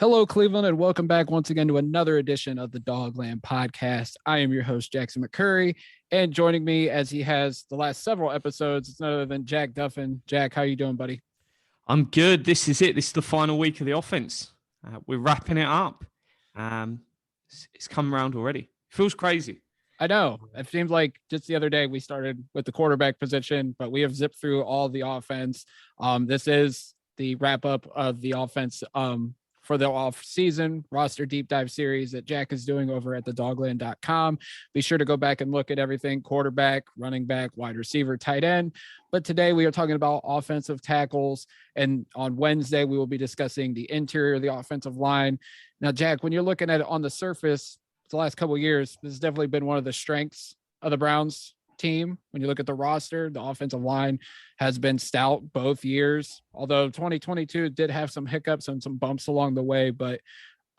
Hello, Cleveland, and welcome back once again to another edition of the Dogland Podcast. I am your host, Jackson McCurry, and joining me as he has the last several episodes, it's none other than Jack Duffin. Jack, how you doing, buddy? I'm good. This is it. This is the final week of the offense. We're wrapping it up. It's come around already. Feels crazy. I know. It seems like just the other day we started with the quarterback position, but we have zipped through all the offense. This is the wrap up of the offense for the off-season roster deep dive series that Jack is doing over at the dogland.com. Be sure to go back and look at everything: quarterback, running back, wide receiver, tight end. But today we are talking about offensive tackles. And on Wednesday, we will be discussing the interior of the offensive line. Now, Jack, when you're looking at it on the surface, the last couple of years, this has definitely been one of the strengths of the Browns team. When you look at the roster, the offensive line has been stout both years, although 2022 did have some hiccups and some bumps along the way. But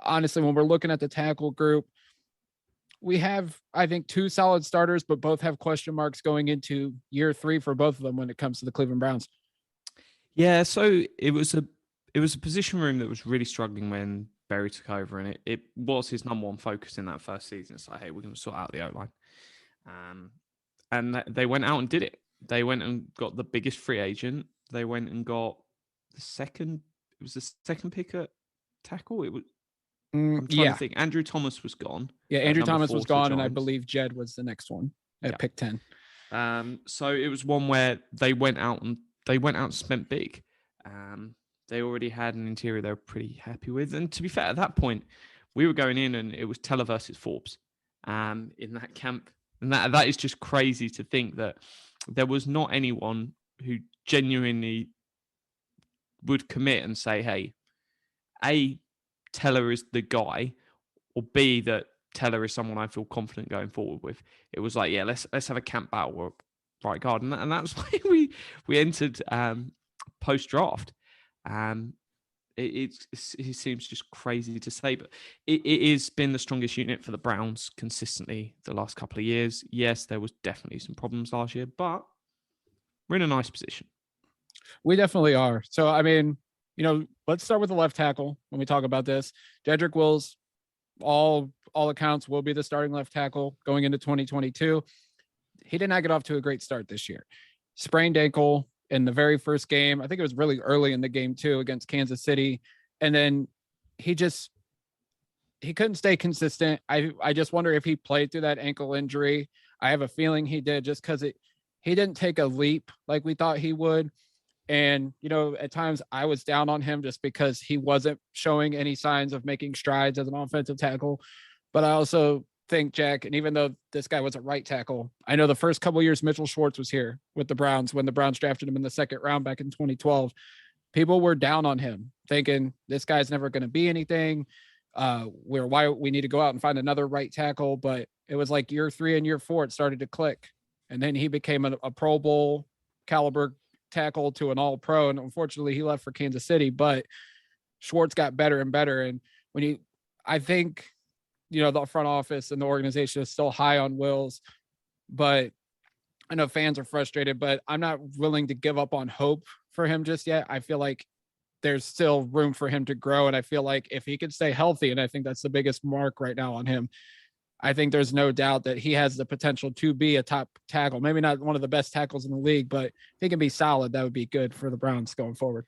honestly, when we're looking at the tackle group, we have, I think, two solid starters, but both have question marks going into year three for both of them when it comes to the Cleveland Browns. Yeah, so it was a position room that was really struggling when Berry took over, and it was his number one focus in that first season. It's like, hey, we're going to sort out the O-line. And they went out and did it. They went and got the biggest free agent. They went and got the second pick at tackle. I'm trying to think. Andrew Thomas was gone. Yeah, Andrew Thomas was gone, and I believe Jed was the next one at pick 10. So it was one where they went out and spent big. They already had an interior they were pretty happy with. And to be fair, at that point, we were going in and it was Teller versus Forbes in that camp. And that is just crazy to think that there was not anyone who genuinely would commit and say, hey, A, Teller is the guy, or B, that Teller is someone I feel confident going forward with. It was like, yeah, let's have a camp battle or right guard. And that's why we entered post-draft. It seems just crazy to say, but it has been the strongest unit for the Browns consistently the last couple of years. Yes, there was definitely some problems last year, but we're in a nice position. We definitely are. So, I mean, let's start with the left tackle when we talk about this. Jedrick Wills, all accounts, will be the starting left tackle going into 2022. He did not get off to a great start this year. Sprained ankle in the very first game. I think it was really early in the game too against Kansas City. And then he couldn't stay consistent. I just wonder if he played through that ankle injury. I have a feeling he did, just because he didn't take a leap like we thought he would. And, at times I was down on him just because he wasn't showing any signs of making strides as an offensive tackle. But I also think, Jack, and even though this guy was a right tackle, I know the first couple of years Mitchell Schwartz was here with the Browns when the Browns drafted him in the second round back in 2012. People were down on him, thinking this guy's never going to be anything. Why we need to go out and find another right tackle. But it was like year 3 and year 4, it started to click. And then he became a Pro Bowl caliber tackle to an all-pro. And unfortunately, he left for Kansas City. But Schwartz got better and better. And I think, the front office and the organization is still high on Wills, but I know fans are frustrated, but I'm not willing to give up on hope for him just yet. I feel like there's still room for him to grow. And I feel like if he could stay healthy, and I think that's the biggest mark right now on him, I think there's no doubt that he has the potential to be a top tackle. Maybe not one of the best tackles in the league, but if he can be solid, that would be good for the Browns going forward.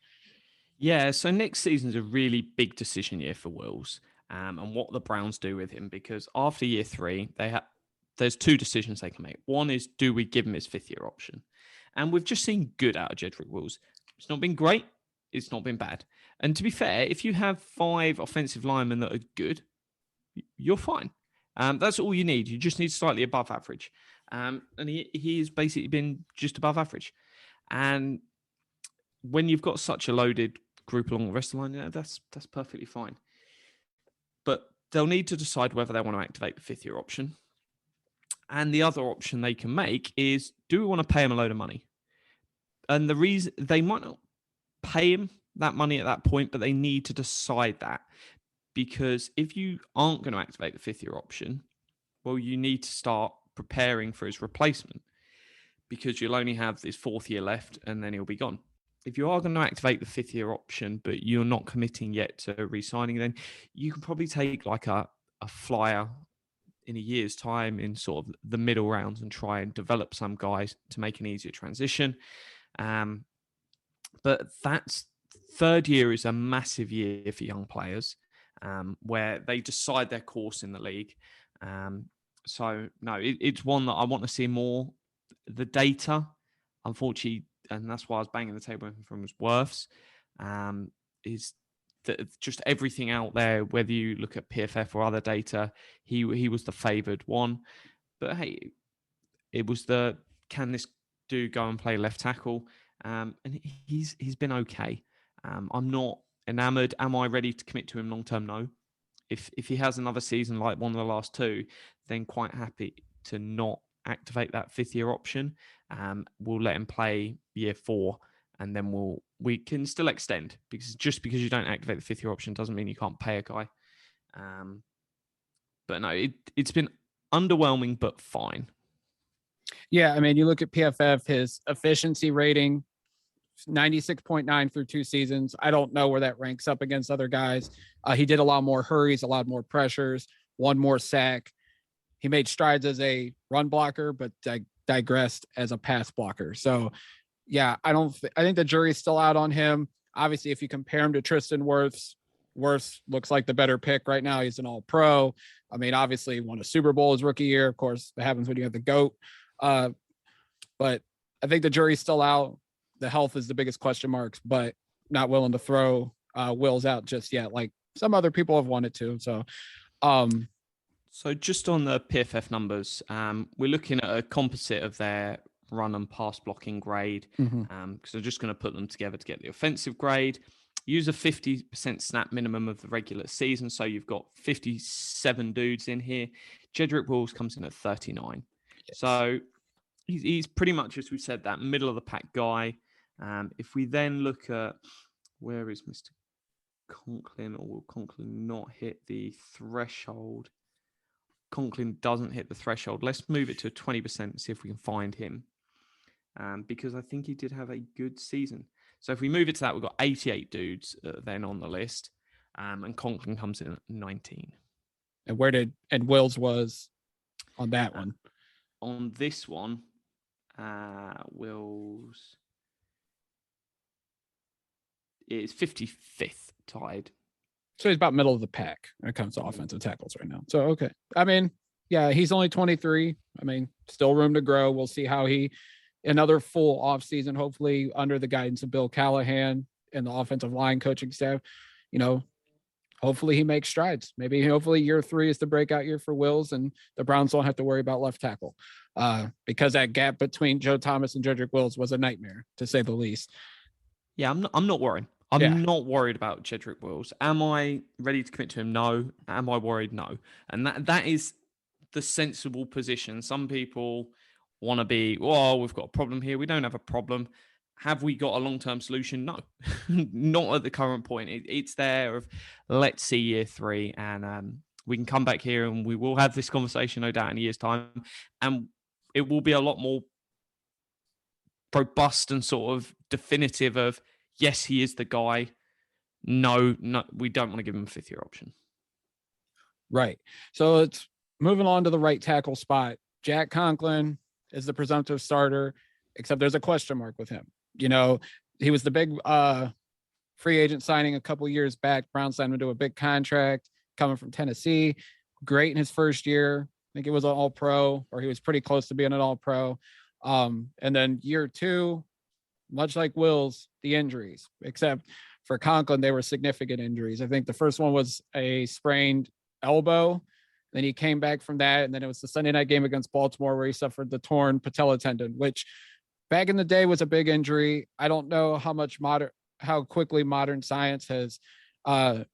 Yeah, so next season's a really big decision year for Wills. And what the Browns do with him, because after year 3, there's 2 decisions they can make. One is, do we give him his 5th-year option? And we've just seen good out of Jedrick Wills. It's not been great. It's not been bad. And to be fair, if you have 5 offensive linemen that are good, you're fine. That's all you need. You just need slightly above average. And he's basically been just above average. And when you've got such a loaded group along the rest of the line, that's perfectly fine. But they'll need to decide whether they want to activate the 5th-year option. And the other option they can make is, do we want to pay him a load of money? And the reason they might not pay him that money at that point, but they need to decide that. Because if you aren't going to activate the 5th-year option, well, you need to start preparing for his replacement, because you'll only have his 4th year left and then he'll be gone. if you are going to activate the 5th-year option, but you're not committing yet to re-signing, then you can probably take like a flyer in a year's time in sort of the middle rounds and try and develop some guys to make an easier transition. But that's third year is a massive year for young players, where they decide their course in the league. So no, it's one that I want to see more. The data, unfortunately, and that's why I was banging the table from his worths, is that just everything out there, whether you look at PFF or other data, he was the favoured one. But hey, it was can this dude go and play left tackle? And he's been okay. I'm not enamoured. Am I ready to commit to him long term? No. If he has another season like one of the last two, then quite happy to not activate that 5th-year option. We'll let him play year 4, and then we can still extend, because just because you don't activate the 5th-year option doesn't mean you can't pay a guy. But no, it's been underwhelming, but fine. Yeah, I mean, you look at PFF, his efficiency rating, 96.9 through 2 seasons. I don't know where that ranks up against other guys. He did a lot more hurries, a lot more pressures, one more sack. He made strides as a run blocker, but digressed as a pass blocker. So, yeah, I think the jury's still out on him. Obviously, if you compare him to Tristan Wirfs looks like the better pick right now. He's an all-pro. I mean, obviously, he won a Super Bowl his rookie year. Of course, that happens when you have the GOAT. But I think the jury's still out. The health is the biggest question marks, but not willing to throw Wills out just yet, like some other people have wanted to. So just on the PFF numbers, we're looking at a composite of their run and pass blocking grade, because I'm just going to put them together to get the offensive grade. Use a 50% snap minimum of the regular season, so you've got 57 dudes in here. Jedrick Wills comes in at 39. Yes. So he's pretty much, as we said, that middle of the pack guy. If we then look at where is Mr. Conklin, or will Conklin not hit the threshold? Conklin doesn't hit the threshold. Let's move it to 20% and see if we can find him, because I think he did have a good season. So if we move it to that, we've got 88 dudes then on the list, and Conklin comes in at 19. And Wills was on that one? On this one, Wills is 55th, tied. So he's about middle of the pack when it comes to offensive tackles right now. So, okay. I mean, yeah, he's only 23. I mean, still room to grow. We'll see how another full offseason, hopefully under the guidance of Bill Callahan and the offensive line coaching staff, hopefully he makes strides. Hopefully year 3 is the breakout year for Wills, and the Browns don't have to worry about left tackle, because that gap between Joe Thomas and Jedrick Wills was a nightmare, to say the least. Yeah, I'm not worried. I'm not worried about Jedrick Wills. Am I ready to commit to him? No. Am I worried? No. And that is the sensible position. Some people want to be, we've got a problem here. We don't have a problem. Have we got a long-term solution? No, not at the current point. It's there of, let's see year 3, and we can come back here and we will have this conversation, no doubt, in a year's time. And it will be a lot more robust and sort of definitive of, yes, he is the guy. No, we don't want to give him a 5th-year option. Right. So it's moving on to the right tackle spot. Jack Conklin is the presumptive starter, except there's a question mark with him. He was the big free agent signing a couple years back. Browns signed him to a big contract coming from Tennessee. Great in his first year. I think it was an all-pro, or he was pretty close to being an all-pro. And then year 2, much like Wills, the injuries, except for Conklin, they were significant injuries. I think the first one was a sprained elbow. Then he came back from that. And then it was the Sunday night game against Baltimore where he suffered the torn patella tendon, which back in the day was a big injury. I don't know how quickly modern science has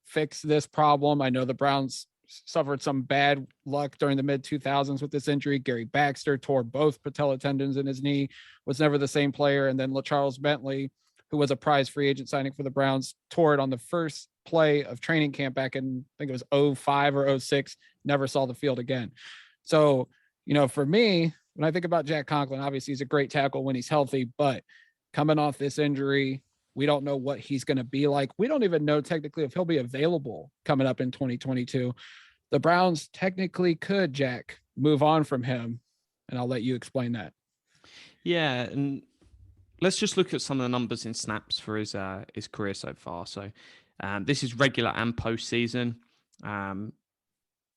fixed this problem. I know the Browns suffered some bad luck during the mid 2000s with this injury. Gary Baxter tore both patella tendons in his knee, was never the same player. And then LaCharles Bentley, who was a prize free agent signing for the Browns, tore it on the first play of training camp back in, I think it was 05 or 06, never saw the field again. So, for me, when I think about Jack Conklin, obviously he's a great tackle when he's healthy, but coming off this injury, We don't know what he's going to be like. We don't even know technically if he'll be available coming up in 2022. The Browns technically could, Jack, move on from him. And I'll let you explain that. Yeah, and let's just look at some of the numbers in snaps for his career so far. So this is regular and postseason.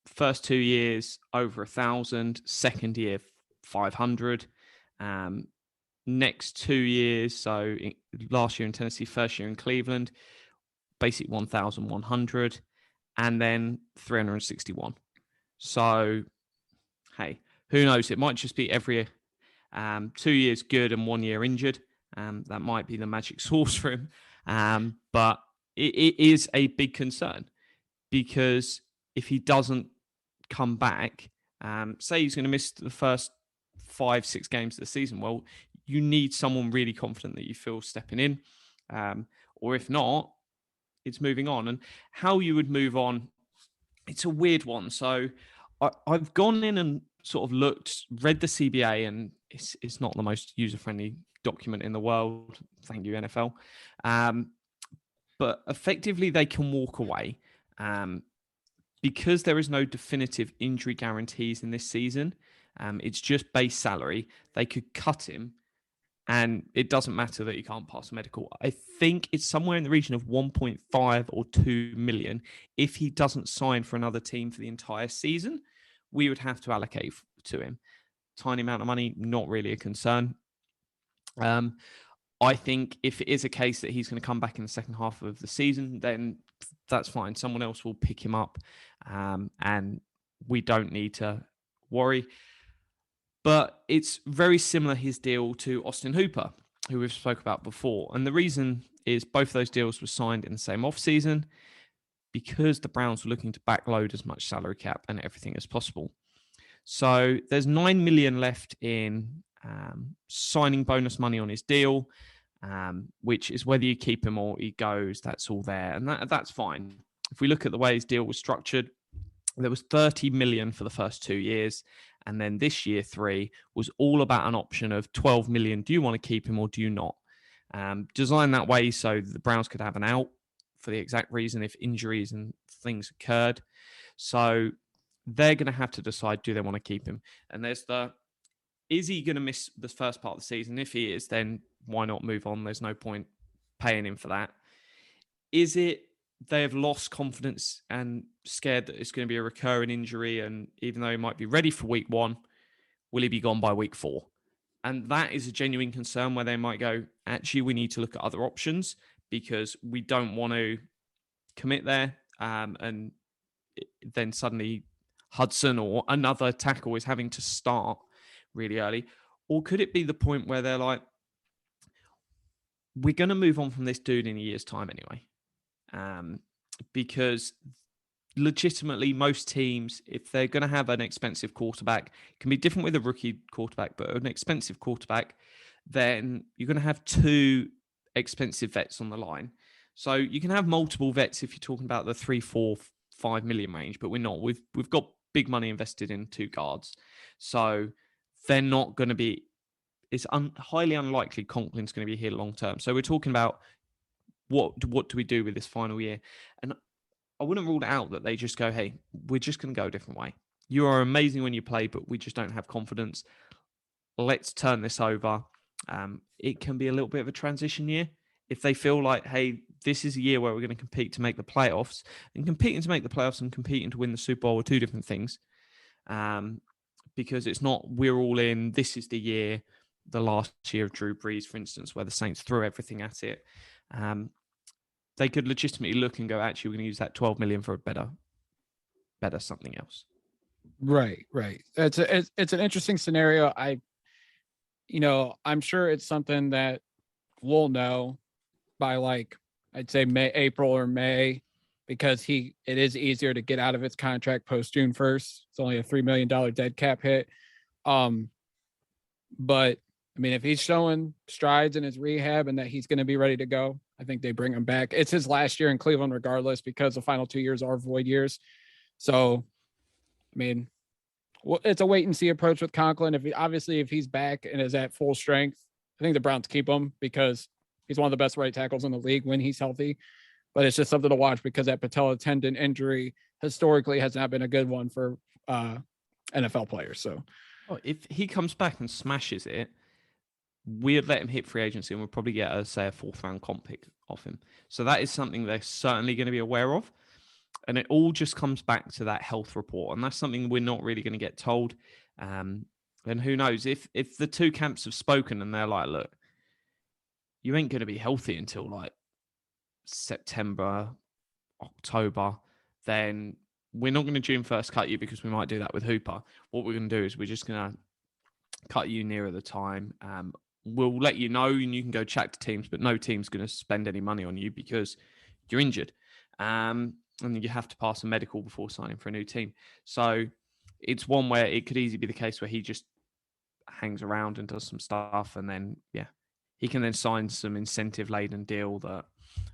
First 2 years over 1,000. Second year 500. Next 2 years, so last year in Tennessee, first year in Cleveland, basic 1,100, and then 361. So, hey, who knows? It might just be every 2 years good and 1 year injured. That might be the magic sauce for him. But it is a big concern because if he doesn't come back, say he's going to miss the first 5-6 games of the season, well, you need someone really confident that you feel stepping in. Or if not, it's moving on. And how you would move on, it's a weird one. So I've gone in and sort of read the CBA, and it's not the most user-friendly document in the world. Thank you, NFL. But effectively, they can walk away. Because there is no definitive injury guarantees in this season, it's just base salary. They could cut him, and it doesn't matter that he can't pass medical. I think it's somewhere in the region of 1.5 or 2 million. If he doesn't sign for another team for the entire season, we would have to allocate to him. Tiny amount of money, not really a concern. I think if it is a case that he's going to come back in the second half of the season, then that's fine. Someone else will pick him up, and we don't need to worry. But it's very similar, his deal, to Austin Hooper, who we've spoke about before. And the reason is both those deals were signed in the same offseason because the Browns were looking to backload as much salary cap and everything as possible. So there's $9 million left in signing bonus money on his deal, which is whether you keep him or he goes, that's all there. And that's fine. If we look at the way his deal was structured, there was $30 million for the first 2 years. And then this year 3 was all about an option of $12 million. Do you want to keep him or do you not? Designed that way so the Browns could have an out for the exact reason if injuries and things occurred. So they're going to have to decide, do they want to keep him? And is he going to miss the first part of the season? If he is, then why not move on? There's no point paying him for that. Is it they have lost confidence and scared that it's going to be a recurring injury, and even though he might be ready for week 1, will he be gone by week 4? And that is a genuine concern where they might go, actually, we need to look at other options because we don't want to commit there. And then suddenly Hudson or another tackle is having to start really early. Or could it be the point where they're like, we're going to move on from this dude in a year's time anyway? Because legitimately most teams, if they're going to have an expensive quarterback, it can be different with a rookie quarterback, but an expensive quarterback, then you're going to have 2 expensive vets on the line. So you can have multiple vets if you're talking about the 3, 4, 5 million range, but we're not. We've got big money invested in 2 guards. So they're not going to be, it's highly unlikely Conklin's going to be here long term. So we're talking about what do we do with this final year? And I wouldn't rule it out that they just go, hey, we're just going to go a different way. You are amazing when you play, but we just don't have confidence. Let's turn this over. It can be a little bit of a transition year. If they feel like, hey, this is a year where we're going to compete to make the playoffs, and competing to make the playoffs and competing to win the Super Bowl are 2 different things. Because it's not, we're all in, this is the year, the last year of Drew Brees, for instance, where the Saints threw everything at it. They could legitimately look and go, actually, we're going to use that 12 million for a better something else. Right. It's an interesting scenario. I'm sure it's something that we'll know by I'd say April or May, because it is easier to get out of its contract post June 1st. It's only a $3 million dead cap hit. But I mean, if he's showing strides in his rehab and that he's going to be ready to go, I think they bring him back. It's his last year in Cleveland regardless, because the final 2 years are void years. So, I mean, it's a wait and see approach with Conklin. If he's back and is at full strength, I think the Browns keep him because He's one of the best right tackles in the league when he's healthy. But it's just something to watch because that patella tendon injury historically has not been a good one for NFL players. So if he comes back and smashes it, we'd let him hit free agency and we'll probably get, a 4th round comp pick off him. So that is something they're certainly going to be aware of. And it all just comes back to that health report. And that's something we're not really going to get told. And who knows, if the two camps have spoken and they're like, look, you ain't going to be healthy until like September, October, then we're not going to June 1st cut you because we might do that with Hooper. What we're going to do is we're just going to cut you nearer the time. We'll let you know and you can go chat to teams, but no team's going to spend any money on you because you're injured. And you have to pass a medical before signing for a new team. So it's one where it could easily be the case where he just hangs around and does some stuff. And then, he can then sign some incentive-laden deal that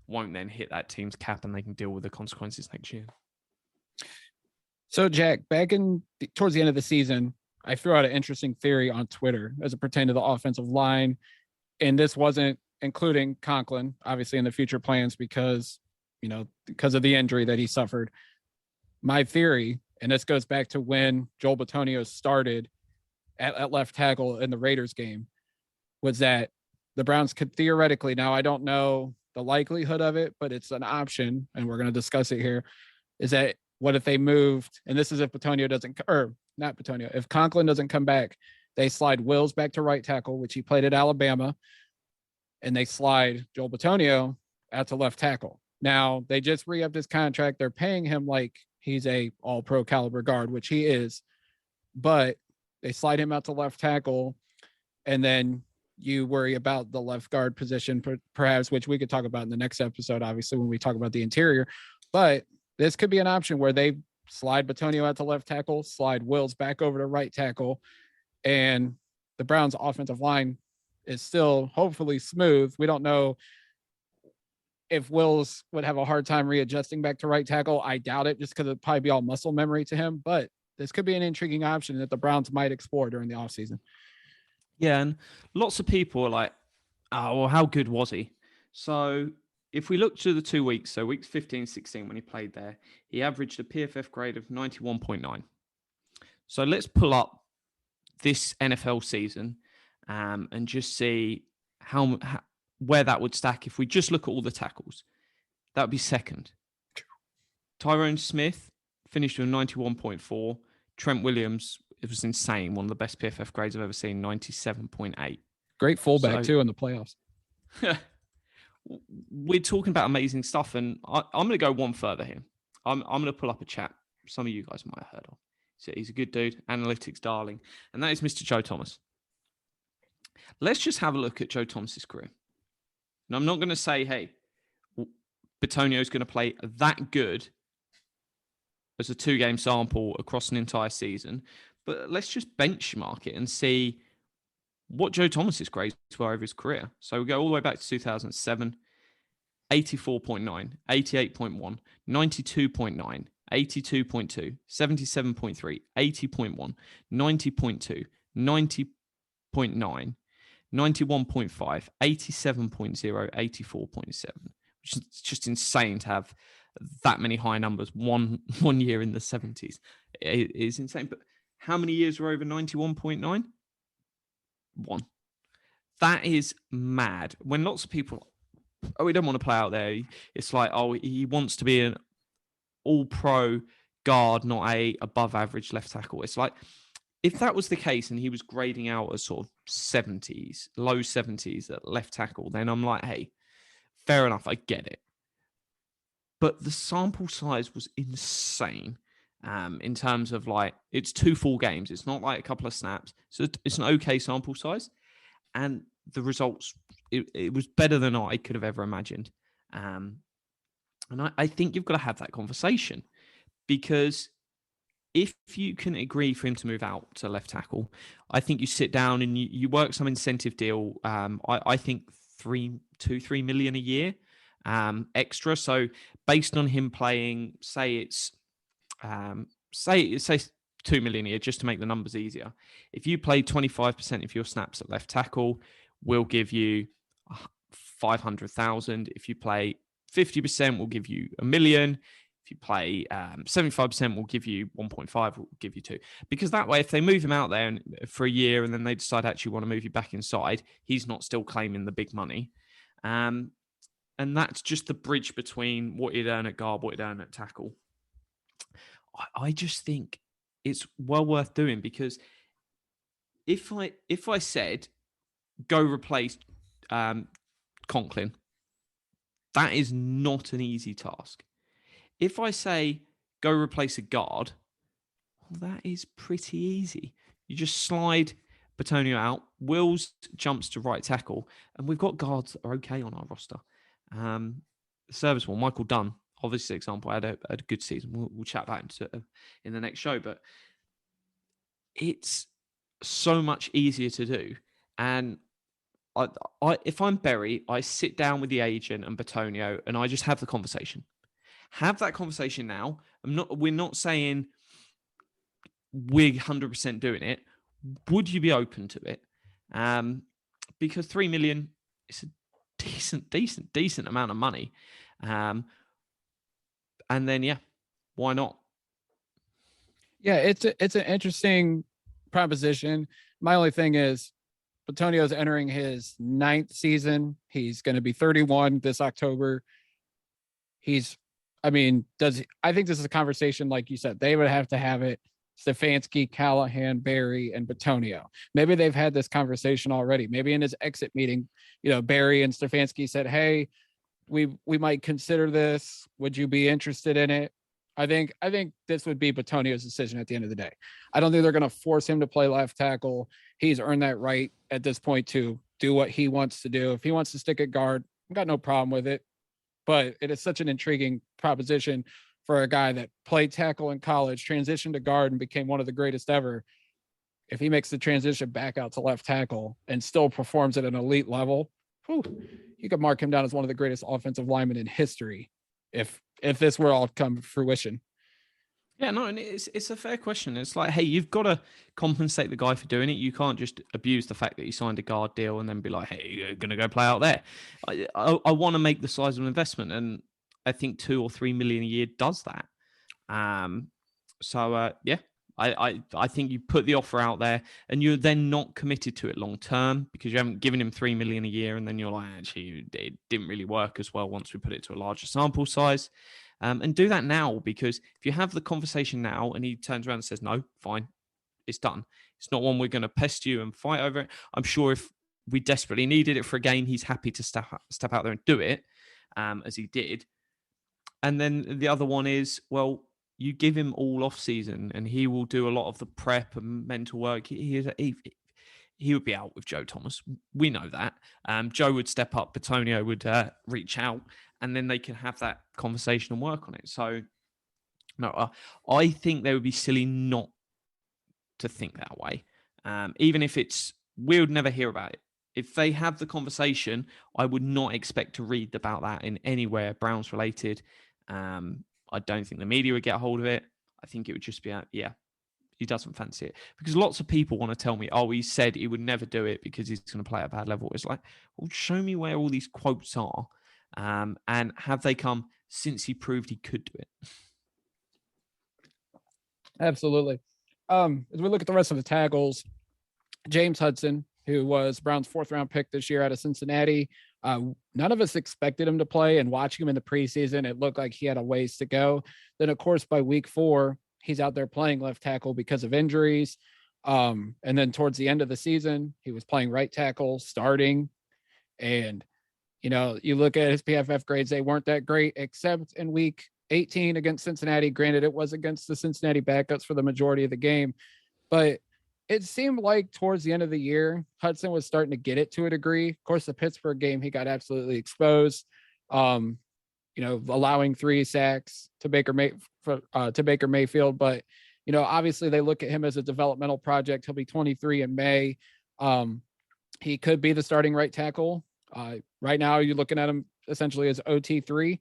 won't then hit that team's cap and they can deal with the consequences next year. So, Jack, towards the end of the season, I threw out an interesting theory on Twitter as it pertained to the offensive line. And this wasn't including Conklin, obviously, in the future plans because of the injury that he suffered. My theory, and this goes back to when Joel Bitonio started at left tackle in the Raiders game, was that the Browns could theoretically, now I don't know the likelihood of it, but it's an option, and we're going to discuss it here, is that what if they moved, and this is if Bitonio doesn't, or not Bitonio, if Conklin doesn't come back, they slide Wills back to right tackle, which he played at Alabama, and they slide Joel Bitonio out to left tackle. Now, they just re-upped his contract. They're paying him like he's a all-pro caliber guard, which he is, but they slide him out to left tackle, and then you worry about the left guard position, perhaps, which we could talk about in the next episode, obviously, when we talk about the interior. But this could be an option where they slide Bitonio out to left tackle, slide Wills back over to right tackle, and the Browns' offensive line is still hopefully smooth. We don't know if Wills would have a hard time readjusting back to right tackle. I doubt it, just because it'd probably be all muscle memory to him. But this could be an intriguing option that the Browns might explore during the offseason. Yeah, and lots of people are like, oh, well, how good was he? So if we look to the 2 weeks, so weeks 15, 16, when he played there, he averaged a PFF grade of 91.9. So let's pull up this NFL season and just see where that would stack if we just look at all the tackles. That would be second. Tyrone Smith finished with 91.4. Trent Williams, it was insane. One of the best PFF grades I've ever seen, 97.8. Great fullback, too, in the playoffs. We're talking about amazing stuff, and I'm going to go one further here. I'm going to pull up a chat some of you guys might have heard of. So he's a good dude, analytics darling, and that is Mr. Joe Thomas. Let's just have a look at Joe Thomas's career. And I'm not going to say, hey, Bitonio is going to play that good as a 2-game sample across an entire season, but let's just benchmark it and see what Joe Thomas's grades were over his career. So we go all the way back to 2007, 84.9, 88.1, 92.9, 82.2, 77.3, 80.1, 90.2, 90.9, 91.5, 87.0, 84.7, which is just insane to have that many high numbers one year in the 70s. It is insane. But how many years were over 91.9? One. That is mad. When lots of people, we don't want to play out there. It's like, he wants to be an all-pro guard, not a above average left tackle. It's like, if that was the case and he was grading out as sort of 70s, low 70s at left tackle, then I'm like, hey, fair enough, I get it. But the sample size was insane in terms of like, it's 2 full games. It's not like a couple of snaps. So it's an okay sample size. And the results, it was better than I could have ever imagined. And I think you've got to have that conversation, because if you can agree for him to move out to left tackle, I think you sit down and you work some incentive deal. I think $3 million a year extra. So based on him playing, say 2 million a year, just to make the numbers easier. If you play 25% of your snaps at left tackle, we'll give you 500,000. If you play 50%, we'll give you $1 million. If you play 75%, we'll give you 1.5, we'll give you 2. Because that way, if they move him out there for a year and then they decide actually want to move you back inside, he's not still claiming the big money. And that's just the bridge between what he'd earn at guard, what he'd earn at tackle. I just think it's well worth doing, because if I said go replace Conklin, that is not an easy task. If I say go replace a guard, well, that is pretty easy. You just slide Batonio out, Wills jumps to right tackle, and we've got guards that are okay on our roster. Serviceable, Michael Dunn, obviously example, had a good season. We'll chat about him in the next show, but it's so much easier to do. And if I'm Berry, I sit down with the agent and Batonio and I just have the conversation. Have that conversation now. We're not saying we're 100% doing it. Would you be open to it? Because $3 million is a decent amount of money. And then, yeah, why not? Yeah, it's an interesting proposition. My only thing is Batonio is entering his 9th season. He's going to be 31 this October. I think this is a conversation, like you said, they would have to have it. Stefanski, Callahan, Barry, and Batonio. Maybe they've had this conversation already. Maybe in his exit meeting, Barry and Stefanski said, hey, we might consider this. Would you be interested in it? I think this would be Batonio's decision at the end of the day. I don't think they're going to force him to play left tackle. He's earned that right at this point to do what he wants to do. If he wants to stick at guard, I've got no problem with it. But it is such an intriguing proposition for a guy that played tackle in college, transitioned to guard, and became one of the greatest ever. If he makes the transition back out to left tackle and still performs at an elite level, you could mark him down as one of the greatest offensive linemen in history if this were all come to fruition. Yeah, no, and it's a fair question. It's like, hey, you've got to compensate the guy for doing it. You can't just abuse the fact that he signed a guard deal and then be like, hey, you're going to go play out there. I want to make the size of an investment, and I think $2 or $3 million a year does that. Yeah, I think you put the offer out there, and you're then not committed to it long term because you haven't given him $3 million a year, and then you're like, actually, it didn't really work as well once we put it to a larger sample size. And do that now, because if you have the conversation now and he turns around and says, no, fine, it's done. It's not one we're going to pest you and fight over it. I'm sure if we desperately needed it for a game, he's happy to step out there and do it, as he did. And then the other one is, well, you give him all off season and he will do a lot of the prep and mental work. He would be out with Joe Thomas. We know that. Joe would step up, Batonio would reach out, and then they can have that conversation and work on it. So, no, I think they would be silly not to think that way. Even if we would never hear about it. If they have the conversation, I would not expect to read about that in anywhere Browns related. I don't think the media would get a hold of it. I think it would just be, he doesn't fancy it. Because lots of people want to tell me, oh, he said he would never do it because he's going to play at a bad level. It's like, well, show me where all these quotes are. And have they come since he proved he could do it? Absolutely. As we look at the rest of the tackles, James Hudson, who was Brown's 4th-round pick this year out of Cincinnati. None of us expected him to play, and watching him in the preseason, it looked like he had a ways to go. Then, of course, by week 4, he's out there playing left tackle because of injuries. And then towards the end of the season, he was playing right tackle, starting. And, you look at his PFF grades, they weren't that great, except in week 18 against Cincinnati. Granted, it was against the Cincinnati backups for the majority of the game. But it seemed like towards the end of the year, Hudson was starting to get it to a degree. Of course, the Pittsburgh game, he got absolutely exposed, allowing 3 sacks to Baker Mayfield. But, obviously they look at him as a developmental project. He'll be 23 in May. He could be the starting right tackle. Right now, you're looking at him essentially as OT3.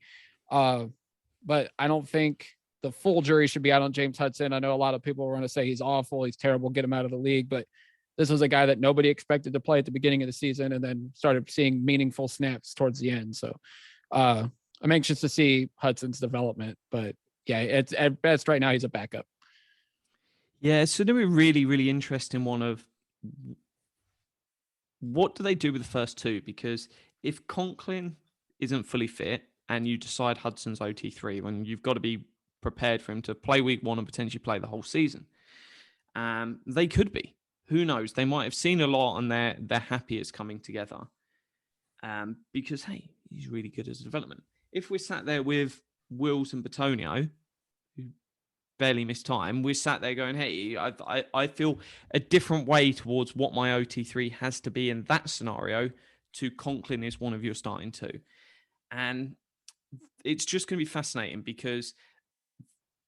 But I don't think the full jury should be out on James Hudson. I know a lot of people are going to say he's awful, he's terrible, get him out of the league. But this was a guy that nobody expected to play at the beginning of the season and then started seeing meaningful snaps towards the end. So I'm anxious to see Hudson's development, but yeah, it's at best right now he's a backup. Yeah, so do a really, really interesting one of what do they do with the first two? Because if Conklin isn't fully fit and you decide Hudson's OT3, when you've got to be prepared for him to play week one and potentially play the whole season. They could be. Who knows? They might have seen a lot and they're happy it's coming together. Because, hey, he's really good as a development. If we're sat there with Wills and Batonio, who barely missed time, we're sat there going, hey, I feel a different way towards what my OT3 has to be in that scenario to Conklin is one of your starting two. And it's just going to be fascinating because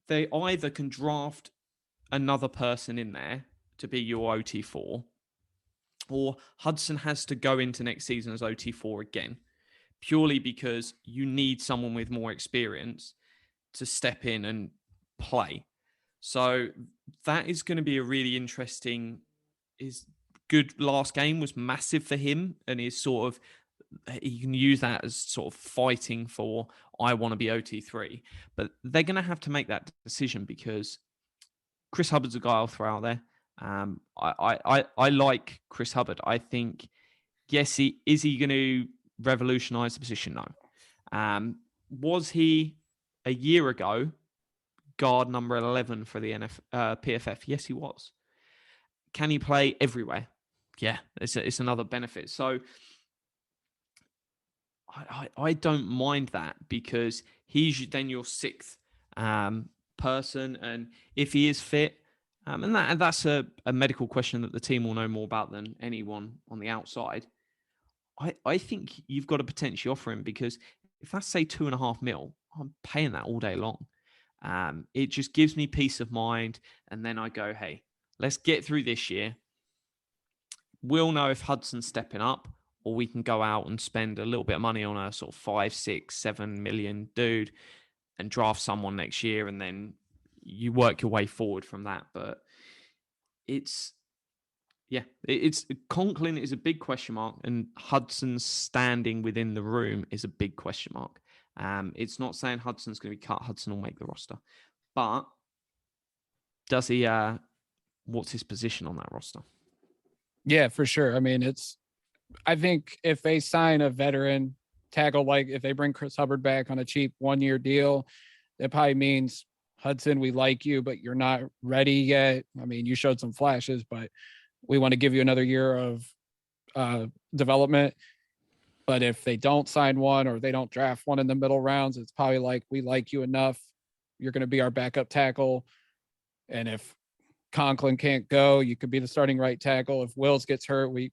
they either can draft another person in there to be your OT4, or Hudson has to go into next season as OT4 again, purely because you need someone with more experience to step in and play. So that is going to be a really interesting. His good last game was massive for him, and he's sort of, you can use that as sort of fighting for, I want to be OT3. But they're going to have to make that decision because Chris Hubbard's a guy I'll throw out there. I like Chris Hubbard. I think, yes, is he going to revolutionize the position? No. Was he a year ago guard number 11 for the PFF? Yes, he was. Can he play everywhere? Yeah, it's another benefit. So I don't mind that because he's then your sixth person, and if he is fit, and that's a medical question that the team will know more about than anyone on the outside. I think you've got to potentially offer him, because if that's, say, $2.5 million, I'm paying that all day long. It just gives me peace of mind, and then I go, hey, let's get through this year. We'll know if Hudson's stepping up, or we can go out and spend a little bit of money on a sort of 5, 6, 7 million dude and draft someone next year, and then you work your way forward from that. But it's Conklin is a big question mark, and Hudson's standing within the room is a big question mark. It's not saying Hudson's going to be cut. Hudson will make the roster, but does he? What's his position on that roster? Yeah, for sure. I mean, I think if they sign a veteran tackle, like if they bring Chris Hubbard back on a cheap 1-year deal, that probably means, Hudson, we like you, but you're not ready yet. I mean, you showed some flashes, but we want to give you another year of development. But if they don't sign one, or they don't draft one in the middle rounds, it's probably like, we like you enough, you're going to be our backup tackle. And if Conklin can't go, you could be the starting right tackle. If Wills gets hurt, we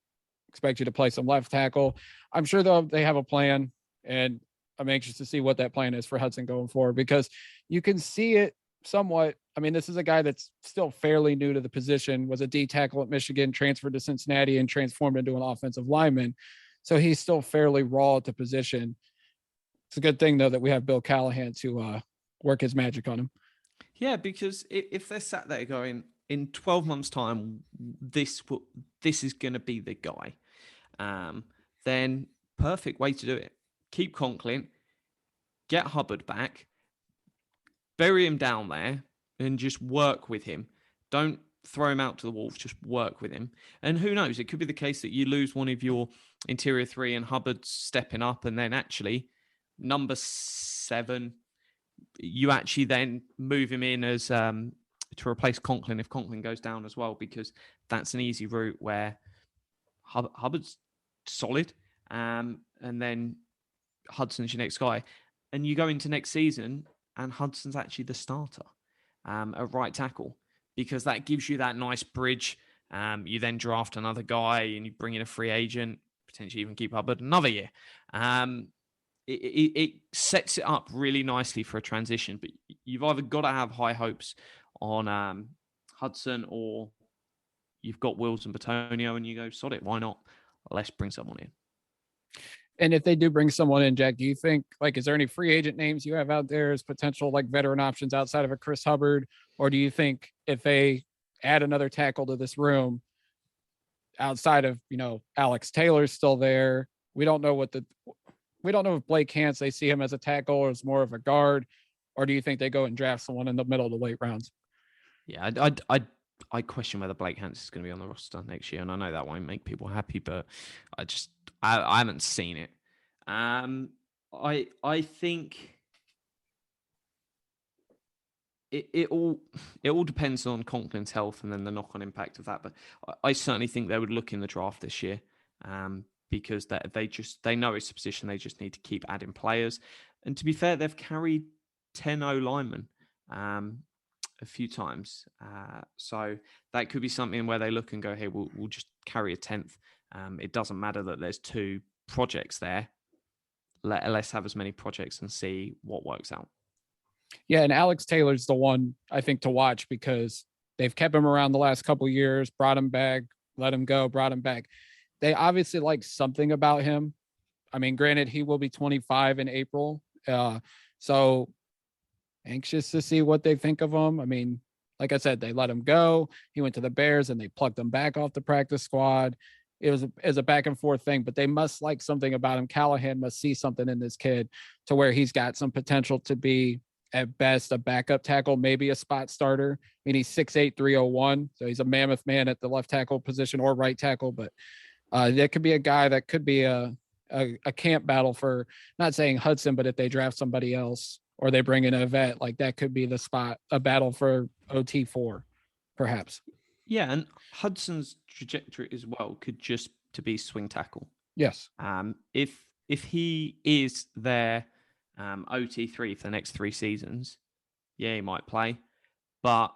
expect you to play some left tackle. I'm sure they have a plan, and I'm anxious to see what that plan is for Hudson going forward, because you can see it somewhat. I mean, this is a guy that's still fairly new to the position, was a D tackle at Michigan, transferred to Cincinnati, and transformed into an offensive lineman. So he's still fairly raw at the position. It's a good thing, though, that we have Bill Callahan to work his magic on him. Yeah, because if they're sat there going, in 12 months' time, this is going to be the guy, then perfect way to do it. Keep Conklin, get Hubbard back, bury him down there, and just work with him. Don't throw him out to the wolves, just work with him. And who knows, it could be the case that you lose one of your interior three and Hubbard's stepping up, and then actually number 7, you actually then move him in as to replace Conklin if Conklin goes down as well, because that's an easy route where Hubbard's solid, and then Hudson's your next guy, and you go into next season and Hudson's actually the starter at right tackle, because that gives you that nice bridge. You then draft another guy and you bring in a free agent, potentially even keep Hubbard another year. It sets it up really nicely for a transition, but you've either got to have high hopes on Hudson, or you've got Wills and Batonio and you go, sod it, why not? Let's bring someone in. And if they do bring someone in, Jack, do you think, like, is there any free agent names you have out there as potential, like, veteran options outside of a Chris Hubbard? Or do you think if they add another tackle to this room, outside of, Alex Taylor's still there. We don't know if Blake Hance, they see him as a tackle or as more of a guard, or do you think they go and draft someone in the middle of the late rounds? Yeah, I question whether Blake Hance is going to be on the roster next year, and I know that won't make people happy, but I haven't seen it. I think it all depends on Conklin's health and then the knock-on impact of that. But I certainly think they would look in the draft this year, because they know it's a position they just need to keep adding players. And to be fair, they've carried 10 O linemen a few times, so that could be something where they look and go, "Hey, we'll just carry a 10th. It doesn't matter that there's 2 projects there. Let's have as many projects and see what works out." Yeah, and Alex Taylor's the one I think to watch because they've kept him around the last couple of years, brought him back, let him go, brought him back. They obviously like something about him. I mean, granted, he will be 25 in April. So anxious to see what they think of him. I mean, like I said, they let him go. He went to the Bears and they plucked him back off the practice squad. It was a back and forth thing, but they must like something about him. Callahan must see something in this kid to where he's got some potential to be at best a backup tackle, maybe a spot starter. I mean, he's 6'8", 301. So he's a mammoth man at the left tackle position or right tackle, but that could be a guy that could be a camp battle for, not saying Hudson, but if they draft somebody else or they bring in a vet, like that could be the spot, a battle for OT4, perhaps. Yeah, and Hudson's trajectory as well could just to be swing tackle. Yes. If he is their OT3 for the next 3 seasons, yeah, he might play. But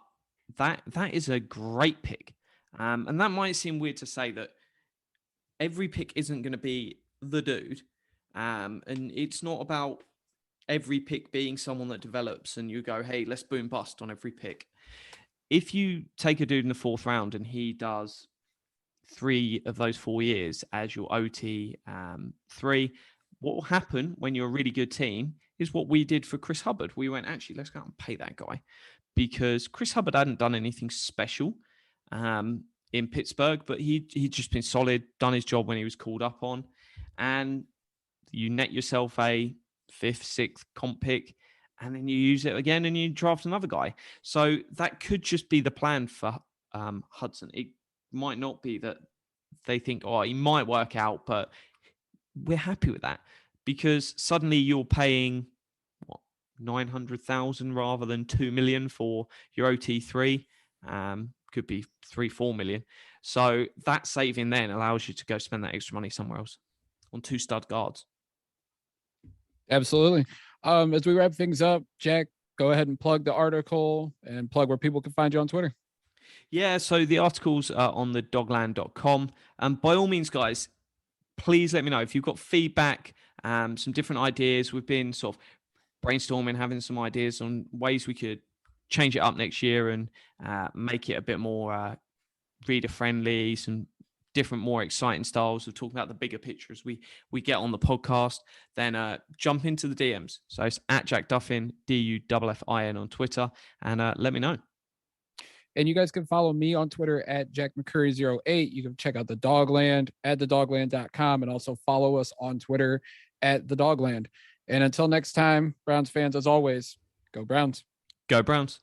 that is a great pick. And that might seem weird to say that every pick isn't going to be the dude. And it's not about every pick being someone that develops and you go, hey, let's boom bust on every pick. If you take a dude in the 4th round and he does 3 of those 4 years as your OT 3, what will happen when you're a really good team is what we did for Chris Hubbard. We went, actually, let's go out and pay that guy, because Chris Hubbard hadn't done anything special in Pittsburgh, but he'd just been solid, done his job when he was called up on, and you net yourself a 5th, 6th comp pick, and then you use it again and you draft another guy. So that could just be the plan for Hudson. It might not be that they think, oh, he might work out, but we're happy with that, because suddenly you're paying 900,000 rather than 2 million for your OT3. Could be 3-4 million. So that saving then allows you to go spend that extra money somewhere else on 2 stud guards. Absolutely. As we wrap things up, Jack, go ahead and plug the article and plug where people can find you on Twitter. Yeah, so the article's on the dogland.com. And by all means, guys, please let me know if you've got feedback, some different ideas. We've been sort of brainstorming, having some ideas on ways we could change it up next year and make it a bit more reader friendly, some different, more exciting styles of talking about the bigger pictures we get on the podcast. Then jump into the DMs. So it's at Jack Duffin, DUFFIN on Twitter, and let me know. And you guys can follow me on Twitter at Jack McCurry08. You can check out the Dogland at thedogland.com and also follow us on Twitter at the Dogland. And until next time, Browns fans, as always, go Browns. Go Browns.